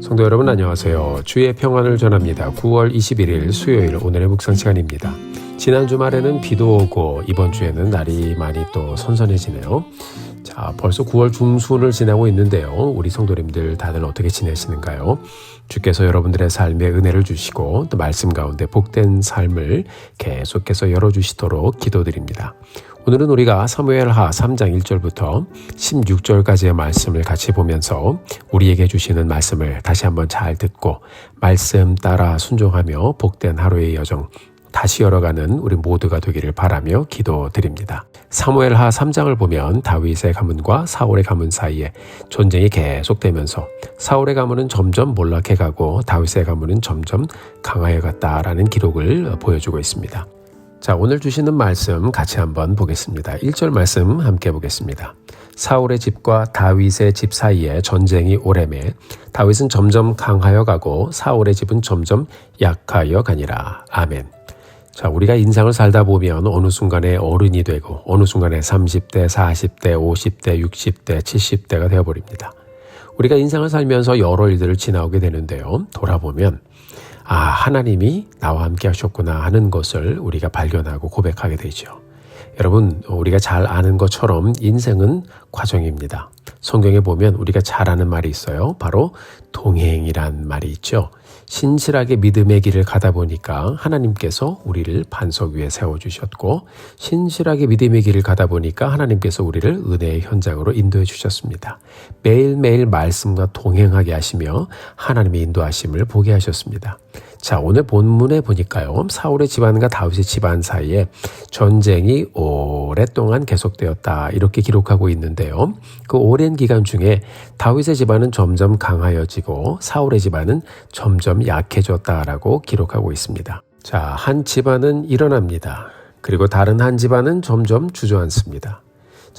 성도 여러분 안녕하세요. 주의 평안을 전합니다. 9월 21일 수요일 오늘의 묵상 시간입니다. 지난 주말에는 비도 오고 이번 주에는 날이 많이 또 선선해지네요. 자, 벌써 9월 중순을 지나고 있는데요. 우리 성도님들 다들 어떻게 지내시는가요? 주께서 여러분들의 삶에 은혜를 주시고 또 말씀 가운데 복된 삶을 계속해서 열어주시도록 기도드립니다. 오늘은 우리가 사무엘하 3장 1절부터 16절까지의 말씀을 같이 보면서 우리에게 주시는 말씀을 다시 한번 잘 듣고 말씀 따라 순종하며 복된 하루의 여정 다시 열어가는 우리 모두가 되기를 바라며 기도드립니다. 사무엘하 3장을 보면 다윗의 가문과 사울의 가문 사이에 전쟁이 계속되면서 사울의 가문은 점점 몰락해가고 다윗의 가문은 점점 강하여갔다라는 기록을 보여주고 있습니다. 자, 오늘 주시는 말씀 같이 한번 보겠습니다. 1절 말씀 함께 보겠습니다. 사울의 집과 다윗의 집 사이에 전쟁이 오래매 다윗은 점점 강하여 가고 사울의 집은 점점 약하여 가니라. 아멘. 자, 우리가 인생을 살다 보면 어느 순간에 어른이 되고 어느 순간에 30대, 40대, 50대, 60대, 70대가 되어버립니다. 우리가 인생을 살면서 여러 일들을 지나오게 되는데요. 돌아보면 하나님이 나와 함께 하셨구나 하는 것을 우리가 발견하고 고백하게 되죠. 여러분, 우리가 잘 아는 것처럼 인생은 과정입니다. 성경에 보면 우리가 잘 아는 말이 있어요. 바로 동행이란 말이 있죠. 신실하게 믿음의 길을 가다 보니까 하나님께서 우리를 반석 위에 세워주셨고 신실하게 믿음의 길을 가다 보니까 하나님께서 우리를 은혜의 현장으로 인도해 주셨습니다. 매일매일 말씀과 동행하게 하시며 하나님의 인도하심을 보게 하셨습니다. 자, 오늘 본문에 보니까요. 사울의 집안과 다윗의 집안 사이에 전쟁이 오랫동안 계속되었다 이렇게 기록하고 있는데요. 그 오랜 기간 중에 다윗의 집안은 점점 강하여지고 사울의 집안은 점점 약해졌다라고 기록하고 있습니다. 자, 한 집안은 일어납니다. 그리고 다른 한 집안은 점점 주저앉습니다.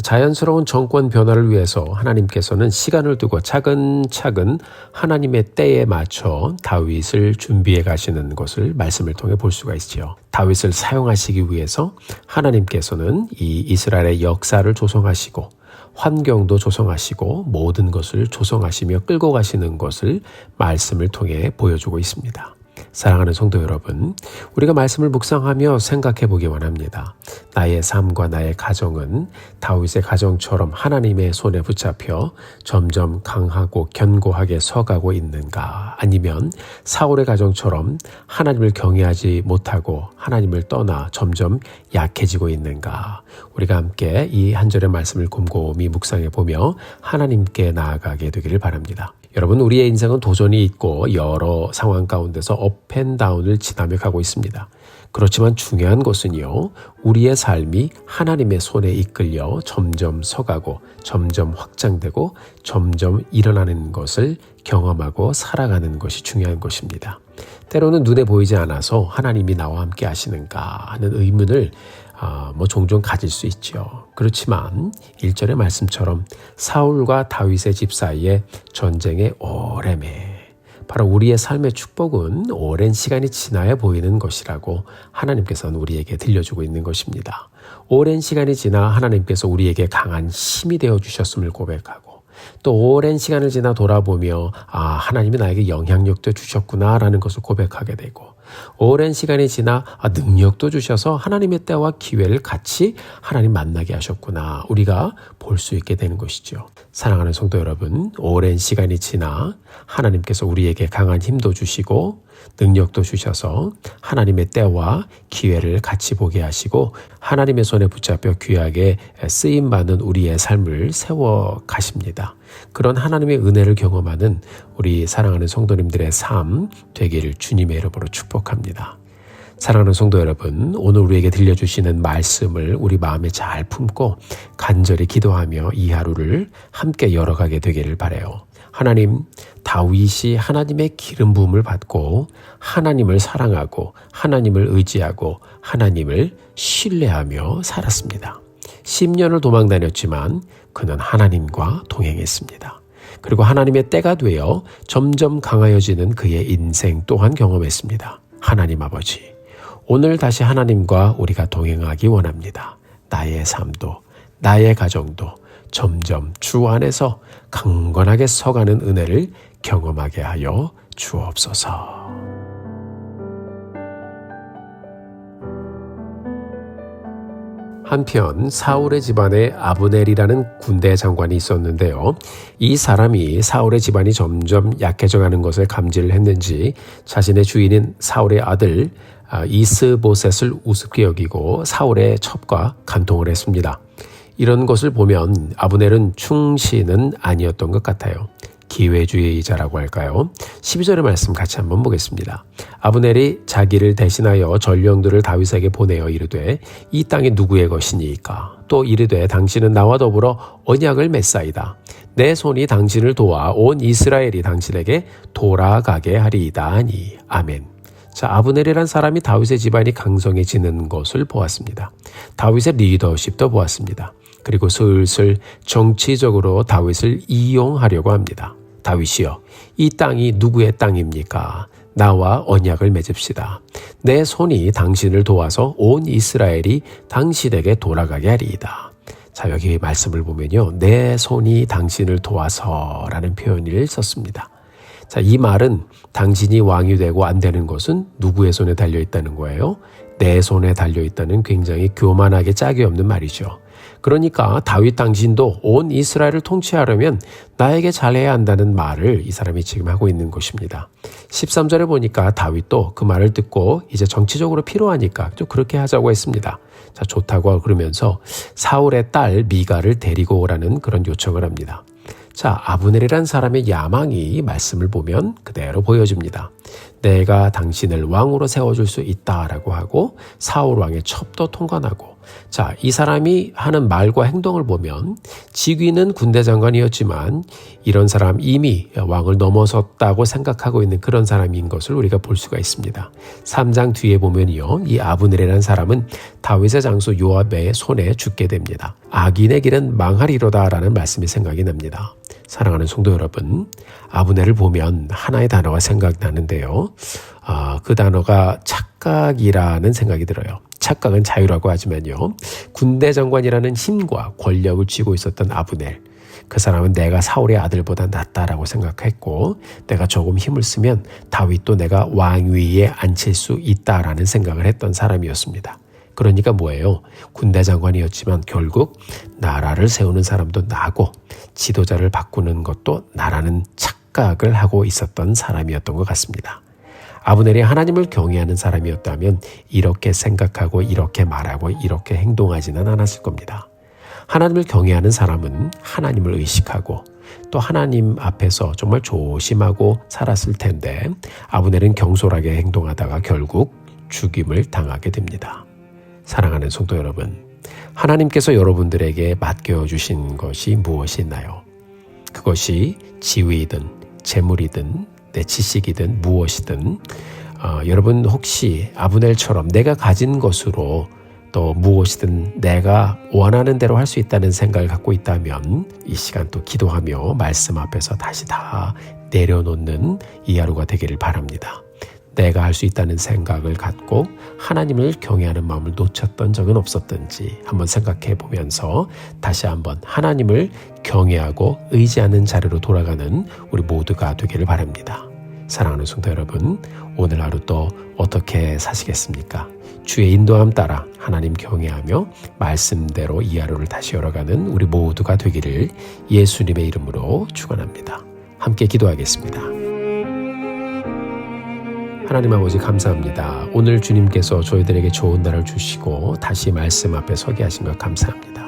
자연스러운 정권 변화를 위해서 하나님께서는 시간을 두고 차근차근 하나님의 때에 맞춰 다윗을 준비해 가시는 것을 말씀을 통해 볼 수가 있지요. 다윗을 사용하시기 위해서 하나님께서는 이 이스라엘의 역사를 조성하시고 환경도 조성하시고 모든 것을 조성하시며 끌고 가시는 것을 말씀을 통해 보여주고 있습니다. 사랑하는 성도 여러분, 우리가 말씀을 묵상하며 생각해 보기 원합니다. 나의 삶과 나의 가정은 다윗의 가정처럼 하나님의 손에 붙잡혀 점점 강하고 견고하게 서가고 있는가? 아니면 사울의 가정처럼 하나님을 경외하지 못하고 하나님을 떠나 점점 약해지고 있는가? 우리가 함께 이 한 절의 말씀을 곰곰이 묵상해 보며 하나님께 나아가게 되기를 바랍니다. 여러분, 우리의 인생은 도전이 있고 여러 상황 가운데서 업앤다운을 지나며 가고 있습니다. 그렇지만 중요한 것은요, 우리의 삶이 하나님의 손에 이끌려 점점 서가고 점점 확장되고 점점 일어나는 것을 경험하고 살아가는 것이 중요한 것입니다. 때로는 눈에 보이지 않아서 하나님이 나와 함께 하시는가 하는 의문을 종종 가질 수 있죠. 그렇지만 1절의 말씀처럼 사울과 다윗의 집 사이에 전쟁의 오래매 바로 우리의 삶의 축복은 오랜 시간이 지나야 보이는 것이라고 하나님께서는 우리에게 들려주고 있는 것입니다. 오랜 시간이 지나 하나님께서 우리에게 강한 힘이 되어주셨음을 고백하고 또 오랜 시간을 지나 돌아보며 하나님이 나에게 영향력도 주셨구나라는 것을 고백하게 되고 오랜 시간이 지나 능력도 주셔서 하나님의 때와 기회를 같이 하나님 만나게 하셨구나 우리가 볼 수 있게 되는 것이죠. 사랑하는 성도 여러분, 오랜 시간이 지나 하나님께서 우리에게 강한 힘도 주시고 능력도 주셔서 하나님의 때와 기회를 같이 보게 하시고 하나님의 손에 붙잡혀 귀하게 쓰임받는 우리의 삶을 세워 가십니다. 그런 하나님의 은혜를 경험하는 우리 사랑하는 성도님들의 삶 되기를 주님의 이름으로 축복합니다. 사랑하는 성도 여러분, 오늘 우리에게 들려주시는 말씀을 우리 마음에 잘 품고 간절히 기도하며 이 하루를 함께 열어가게 되기를 바라요. 하나님, 다윗이 하나님의 기름 부음을 받고 하나님을 사랑하고 하나님을 의지하고 하나님을 신뢰하며 살았습니다. 10년을 도망 다녔지만 그는 하나님과 동행했습니다. 그리고 하나님의 때가 되어 점점 강하여지는 그의 인생 또한 경험했습니다. 하나님 아버지, 오늘 다시 하나님과 우리가 동행하기 원합니다. 나의 삶도 나의 가정도 점점 주 안에서 강건하게 서가는 은혜를 경험하게 하여 주옵소서. 한편 사울의 집안에 아브넬이라는 군대 장관이 있었는데요. 이 사람이 사울의 집안이 점점 약해져가는 것을 감지를 했는지 자신의 주인인 사울의 아들 이스보셋을 우습게 여기고 사울의 첩과 간통을 했습니다. 이런 것을 보면 아브넬은 충신은 아니었던 것 같아요. 기회주의자라고 할까요? 12절의 말씀 같이 한번 보겠습니다. 아브넬이 자기를 대신하여 전령들을 다윗에게 보내어 이르되 이 땅이 누구의 것이니까? 또 이르되 당신은 나와 더불어 언약을 맺사이다. 내 손이 당신을 도와 온 이스라엘이 당신에게 돌아가게 하리이다 하니. 아멘. 자, 아브넬이란 사람이 다윗의 집안이 강성해지는 것을 보았습니다. 다윗의 리더십도 보았습니다. 그리고 슬슬 정치적으로 다윗을 이용하려고 합니다. 다윗이여, 이 땅이 누구의 땅입니까? 나와 언약을 맺읍시다. 내 손이 당신을 도와서 온 이스라엘이 당신에게 돌아가게 하리이다. 자, 여기 말씀을 보면요. 내 손이 당신을 도와서라는 표현을 썼습니다. 자, 이 말은 당신이 왕이 되고 안 되는 것은 누구의 손에 달려있다는 거예요? 내 손에 달려있다는 굉장히 교만하게 짝이 없는 말이죠. 그러니까 다윗 당신도 온 이스라엘을 통치하려면 나에게 잘해야 한다는 말을 이 사람이 지금 하고 있는 것입니다. 13절에 보니까 다윗도 그 말을 듣고 이제 정치적으로 필요하니까 좀 그렇게 하자고 했습니다. 자, 좋다고 그러면서 사울의 딸 미가를 데리고 오라는 그런 요청을 합니다. 자, 아브넬이란 사람의 야망이 말씀을 보면 그대로 보여집니다. 내가 당신을 왕으로 세워줄 수 있다라고 하고 사울 왕의 첩도 통관하고, 자, 이 사람이 하는 말과 행동을 보면 직위는 군대 장관이었지만 이런 사람 이미 왕을 넘어섰다고 생각하고 있는 그런 사람인 것을 우리가 볼 수가 있습니다. 3장 뒤에 보면요, 이 아브넬이라는 사람은 다윗의 장수 요압의 손에 죽게 됩니다. 악인의 길은 망하리로다라는 말씀이 생각이 납니다. 사랑하는 성도 여러분, 아브넬을 보면 하나의 단어가 생각나는데요. 그 단어가 착각이라는 생각이 들어요. 착각은 자유라고 하지만요. 군대 장관이라는 힘과 권력을 쥐고 있었던 아브넬. 그 사람은 내가 사울의 아들보다 낫다라고 생각했고 내가 조금 힘을 쓰면 다윗도 내가 왕위에 앉힐 수 있다라는 생각을 했던 사람이었습니다. 그러니까 뭐예요? 군대 장관이었지만 결국 나라를 세우는 사람도 나고 지도자를 바꾸는 것도 나라는 착각을 하고 있었던 사람이었던 것 같습니다. 아브넬이 하나님을 경외하는 사람이었다면 이렇게 생각하고 이렇게 말하고 이렇게 행동하지는 않았을 겁니다. 하나님을 경외하는 사람은 하나님을 의식하고 또 하나님 앞에서 정말 조심하고 살았을 텐데 아브넬은 경솔하게 행동하다가 결국 죽임을 당하게 됩니다. 사랑하는 성도 여러분, 하나님께서 여러분들에게 맡겨주신 것이 무엇이 있나요? 그것이 지위이든 재물이든 내 지식이든 무엇이든 여러분 혹시 아브넬처럼 내가 가진 것으로 또 무엇이든 내가 원하는 대로 할 수 있다는 생각을 갖고 있다면 이 시간 또 기도하며 말씀 앞에서 다시 다 내려놓는 이 하루가 되기를 바랍니다. 내가 할 수 있다는 생각을 갖고 하나님을 경외하는 마음을 놓쳤던 적은 없었던지 한번 생각해 보면서 다시 한번 하나님을 경외하고 의지하는 자리로 돌아가는 우리 모두가 되기를 바랍니다. 사랑하는 성도 여러분, 오늘 하루 또 어떻게 사시겠습니까? 주의 인도함 따라 하나님 경외하며 말씀대로 이 하루를 다시 열어가는 우리 모두가 되기를 예수님의 이름으로 축원합니다. 함께 기도하겠습니다. 하나님 아버지 감사합니다. 오늘 주님께서 저희들에게 좋은 날을 주시고 다시 말씀 앞에 서게 하신 것 감사합니다.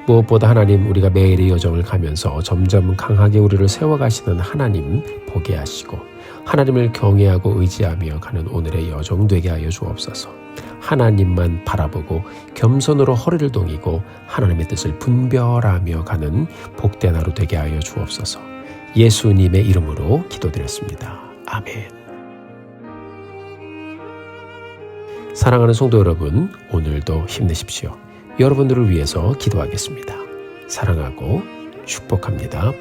무엇보다 하나님, 우리가 매일의 여정을 가면서 점점 강하게 우리를 세워가시는 하나님 보게 하시고 하나님을 경외하고 의지하며 가는 오늘의 여정 되게 하여 주옵소서. 하나님만 바라보고 겸손으로 허리를 동이고 하나님의 뜻을 분별하며 가는 복된 하루 되게 하여 주옵소서. 예수님의 이름으로 기도드렸습니다. 아멘. 사랑하는 성도 여러분, 오늘도 힘내십시오. 여러분들을 위해서 기도하겠습니다. 사랑하고 축복합니다.